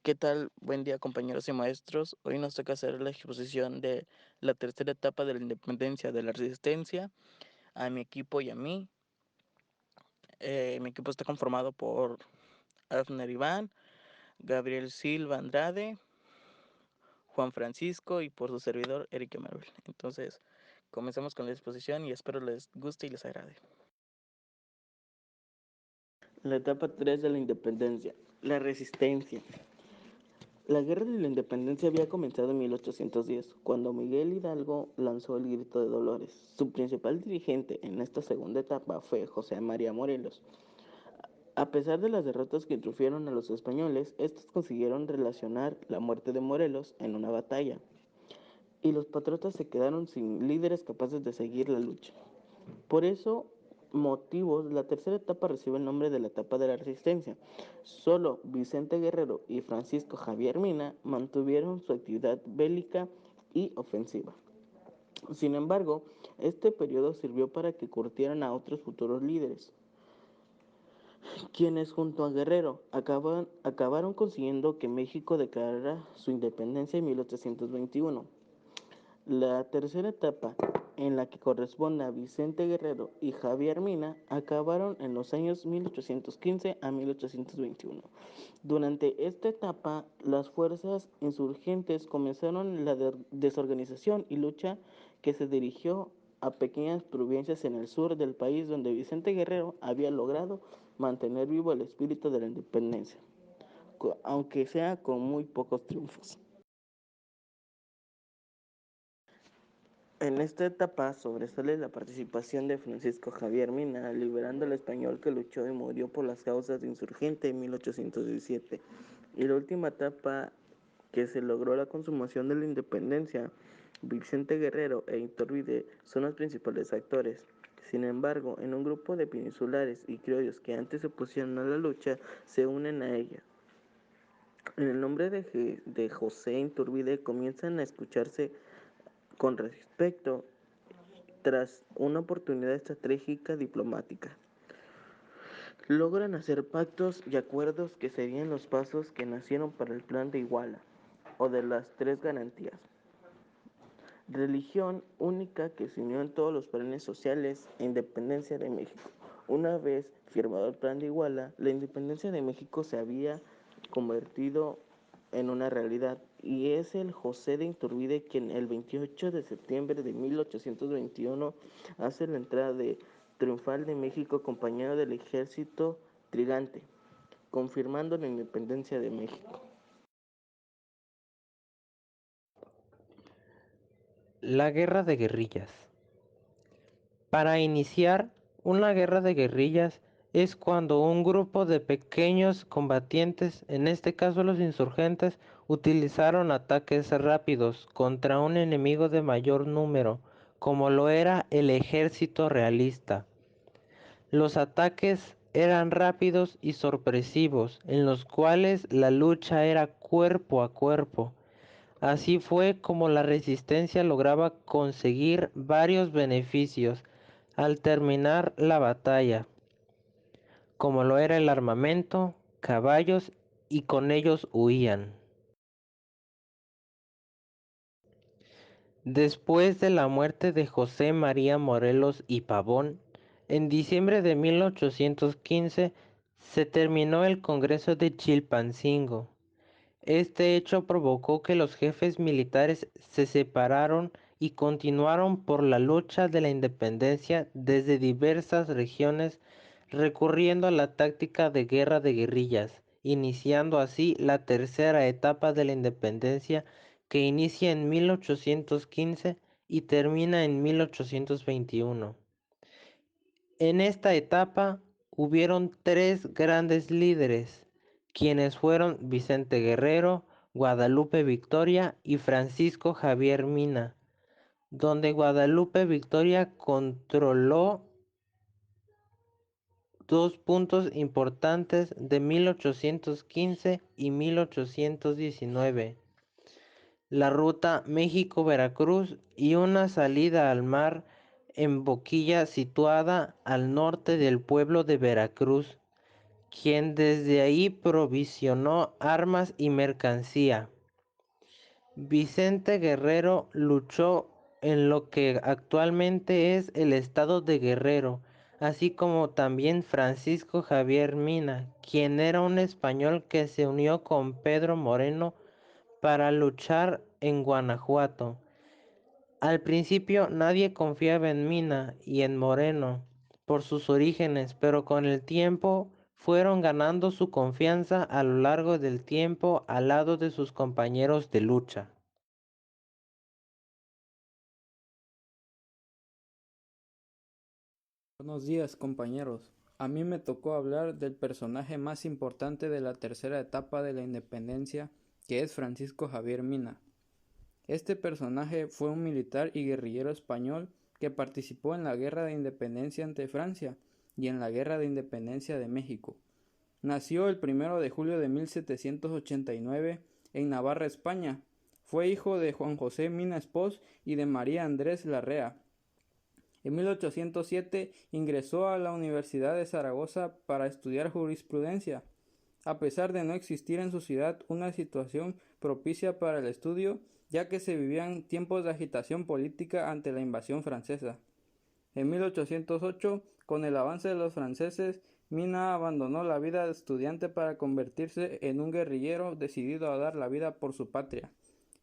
¿Qué tal? Buen día, compañeros y maestros. Hoy nos toca hacer la exposición de la tercera etapa de la independencia de la resistencia a mi equipo y a mí. Mi equipo está conformado por Afner Iván, Gabriel Silva Andrade, Juan Francisco y por su servidor Eric Emeril. Entonces, comencemos con la exposición y espero les guste y les agrade. La etapa 3 de la independencia, la resistencia. La guerra de la independencia había comenzado en 1810, cuando Miguel Hidalgo lanzó el Grito de Dolores. Su principal dirigente en esta segunda etapa fue José María Morelos. A pesar de las derrotas que sufrieron a los españoles, estos consiguieron relacionar la muerte de Morelos en una batalla, y los patriotas se quedaron sin líderes capaces de seguir la lucha. Por eso motivos, la tercera etapa recibe el nombre de la etapa de la resistencia. Solo Vicente Guerrero y Francisco Javier Mina mantuvieron su actividad bélica y ofensiva. Sin embargo, este periodo sirvió para que curtieran a otros futuros líderes, quienes junto a Guerrero acabaron consiguiendo que México declarara su independencia en 1821. La tercera etapa, en la que corresponde a Vicente Guerrero y Javier Mina, acabaron en los años 1815 a 1821. Durante esta etapa, las fuerzas insurgentes comenzaron la desorganización y lucha que se dirigió a pequeñas provincias en el sur del país donde Vicente Guerrero había logrado mantener vivo el espíritu de la independencia, aunque sea con muy pocos triunfos. En esta etapa sobresale la participación de Francisco Javier Mina, liberando al español que luchó y murió por las causas de insurgente en 1817. Y la última etapa que se logró la consumación de la independencia, Vicente Guerrero e Iturbide son los principales actores. Sin embargo, en un grupo de peninsulares y criollos que antes se opusieron a la lucha, se unen a ella. En el nombre de José Iturbide comienzan a escucharse con respecto tras una oportunidad estratégica diplomática. Logran hacer pactos y acuerdos que serían los pasos que nacieron para el plan de Iguala, o de las tres garantías. Religión única que se unió en todos los planes sociales e independencia de México. Una vez firmado el plan de Iguala, la independencia de México se había convertido en una realidad, y es el José de Iturbide quien el 28 de septiembre de 1821 hace la entrada triunfal de México acompañado del ejército trigante, confirmando la independencia de México. La guerra de guerrillas. Para iniciar una guerra de guerrillas es cuando un grupo de pequeños combatientes, en este caso los insurgentes, utilizaron ataques rápidos contra un enemigo de mayor número, como lo era el ejército realista. Los ataques eran rápidos y sorpresivos, en los cuales la lucha era cuerpo a cuerpo. Así fue como la resistencia lograba conseguir varios beneficios al terminar la batalla, como lo era el armamento, caballos, y con ellos huían. Después de la muerte de José María Morelos y Pavón, en diciembre de 1815 se terminó el Congreso de Chilpancingo. Este hecho provocó que los jefes militares se separaron y continuaron por la lucha de la independencia desde diversas regiones, recurriendo a la táctica de guerra de guerrillas, iniciando así la tercera etapa de la independencia, que inicia en 1815 y termina en 1821. En esta etapa hubieron tres grandes líderes, quienes fueron Vicente Guerrero, Guadalupe Victoria y Francisco Javier Mina, donde Guadalupe Victoria controló dos puntos importantes de 1815 y 1819, la ruta México-Veracruz y una salida al mar en boquilla situada al norte del pueblo de Veracruz, quien desde ahí provisionó armas y mercancía. Vicente Guerrero luchó en lo que actualmente es el estado de Guerrero, así como también Francisco Javier Mina, quien era un español que se unió con Pedro Moreno para luchar en Guanajuato. Al principio nadie confiaba en Mina y en Moreno por sus orígenes, pero con el tiempo fueron ganando su confianza a lo largo del tiempo al lado de sus compañeros de lucha. Buenos días, compañeros. A mí me tocó hablar del personaje más importante de la tercera etapa de la independencia, que es Francisco Javier Mina. Este personaje fue un militar y guerrillero español que participó en la Guerra de Independencia ante Francia y en la Guerra de Independencia de México. Nació el 1 de julio de 1789 en Navarra, España. Fue hijo de Juan José Mina Espós y de María Andrés Larrea. En 1807 ingresó a la Universidad de Zaragoza para estudiar jurisprudencia. A pesar de no existir en su ciudad una situación propicia para el estudio, ya que se vivían tiempos de agitación política ante la invasión francesa. En 1808, con el avance de los franceses, Mina abandonó la vida de estudiante para convertirse en un guerrillero decidido a dar la vida por su patria,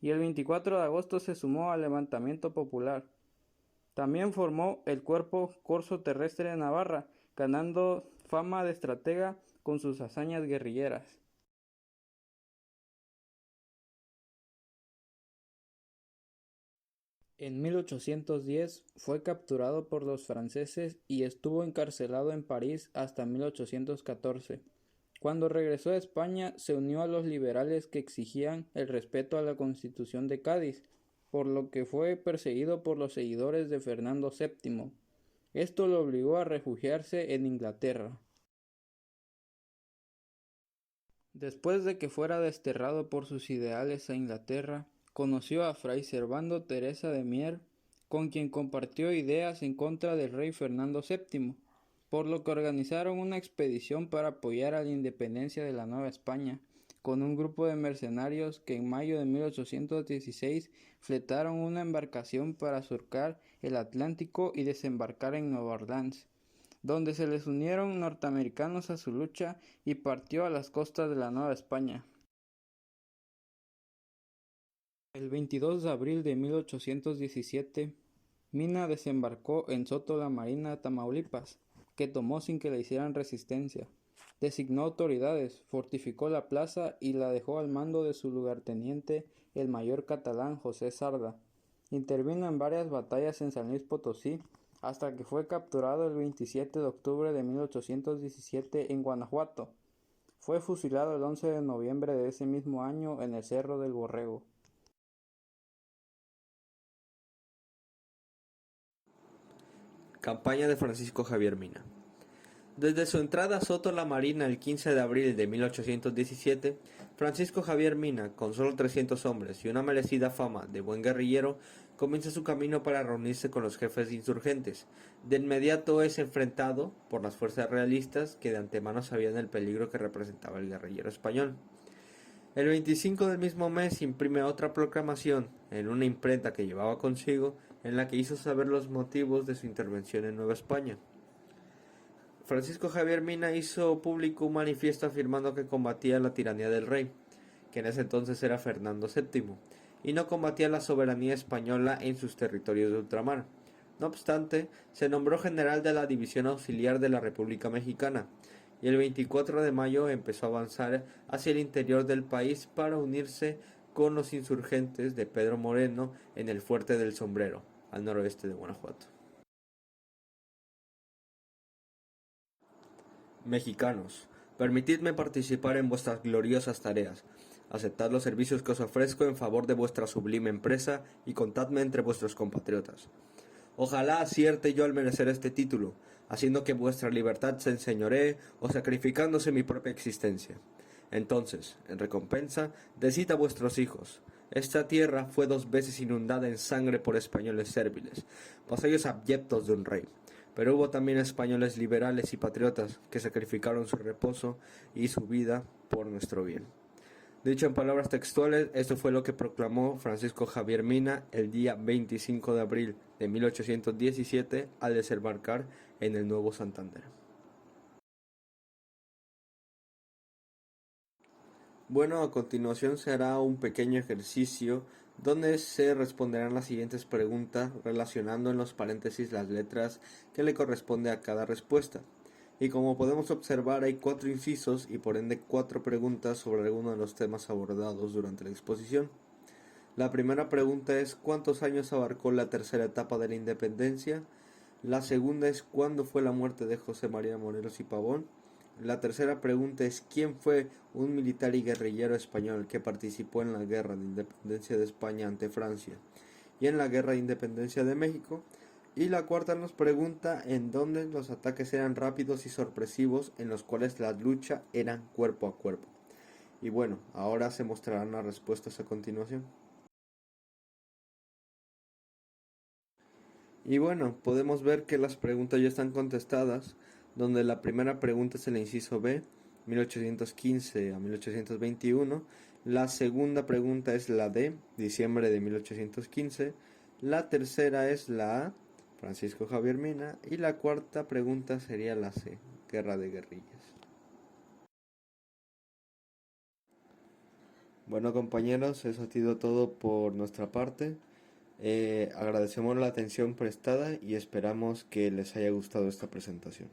y el 24 de agosto se sumó al levantamiento popular. También formó el Cuerpo Corso Terrestre de Navarra, ganando fama de estratega con sus hazañas guerrilleras. En 1810 fue capturado por los franceses y estuvo encarcelado en París hasta 1814. Cuando regresó a España se unió a los liberales que exigían el respeto a la Constitución de Cádiz, por lo que fue perseguido por los seguidores de Fernando VII. Esto lo obligó a refugiarse en Inglaterra. Después de que fuera desterrado por sus ideales a Inglaterra, conoció a Fray Servando Teresa de Mier, con quien compartió ideas en contra del rey Fernando VII, por lo que organizaron una expedición para apoyar a la independencia de la Nueva España, con un grupo de mercenarios que en mayo de 1816 fletaron una embarcación para surcar el Atlántico y desembarcar en Nueva Orleans, donde se les unieron norteamericanos a su lucha y partió a las costas de la Nueva España. El 22 de abril de 1817, Mina desembarcó en Soto la Marina, Tamaulipas, que tomó sin que le hicieran resistencia. Designó autoridades, fortificó la plaza y la dejó al mando de su lugarteniente, el mayor catalán José Sarda. Intervino en varias batallas en San Luis Potosí, hasta que fue capturado el 27 de octubre de 1817 en Guanajuato. Fue fusilado el 11 de noviembre de ese mismo año en el Cerro del Borrego. Campaña de Francisco Javier Mina. Desde su entrada a Soto la Marina el 15 de abril de 1817, Francisco Javier Mina, con solo 300 hombres y una merecida fama de buen guerrillero, comienza su camino para reunirse con los jefes insurgentes. De inmediato es enfrentado por las fuerzas realistas que de antemano sabían el peligro que representaba el guerrillero español. El 25 del mismo mes imprime otra proclamación en una imprenta que llevaba consigo, en la que hizo saber los motivos de su intervención en Nueva España. Francisco Javier Mina hizo público un manifiesto afirmando que combatía la tiranía del rey, que en ese entonces era Fernando VII, y no combatía la soberanía española en sus territorios de ultramar. No obstante, se nombró general de la División Auxiliar de la República Mexicana, y el 24 de mayo empezó a avanzar hacia el interior del país para unirse con los insurgentes de Pedro Moreno en el Fuerte del Sombrero, al noroeste de Guanajuato. Mexicanos, permitidme participar en vuestras gloriosas tareas. Aceptad los servicios que os ofrezco en favor de vuestra sublime empresa y contadme entre vuestros compatriotas. Ojalá acierte yo al merecer este título, haciendo que vuestra libertad se enseñoree o sacrificándose mi propia existencia. Entonces, en recompensa, decid a vuestros hijos: esta tierra fue 2 veces inundada en sangre por españoles serviles, vasallos abyectos de un rey. pero hubo también españoles liberales y patriotas que sacrificaron su reposo y su vida por nuestro bien. Dicho en palabras textuales, esto fue lo que proclamó Francisco Javier Mina el día 25 de abril de 1817 al desembarcar en el Nuevo Santander. Bueno, a continuación se hará un pequeño ejercicio donde se responderán las siguientes preguntas relacionando en los paréntesis las letras que le corresponde a cada respuesta. Y como podemos observar, hay 4 incisos y por ende 4 preguntas sobre alguno de los temas abordados durante la exposición. La primera pregunta es ¿cuántos años abarcó la tercera etapa de la independencia? La segunda es ¿cuándo fue la muerte de José María Morelos y Pavón? La tercera pregunta es ¿quién fue un militar y guerrillero español que participó en la guerra de independencia de España ante Francia y en la guerra de independencia de México? Y la cuarta nos pregunta en dónde los ataques eran rápidos y sorpresivos, en los cuales la lucha eran cuerpo a cuerpo. Y bueno, ahora se mostrarán las respuestas a continuación. Y bueno, podemos ver que las preguntas ya están contestadas, donde la primera pregunta es el inciso B, 1815 a 1821, la segunda pregunta es la D, diciembre de 1815, la tercera es la A, Francisco Javier Mina, y la cuarta pregunta sería la C, Guerra de Guerrillas. Bueno compañeros, eso ha sido todo por nuestra parte. Agradecemos la atención prestada y esperamos que les haya gustado esta presentación.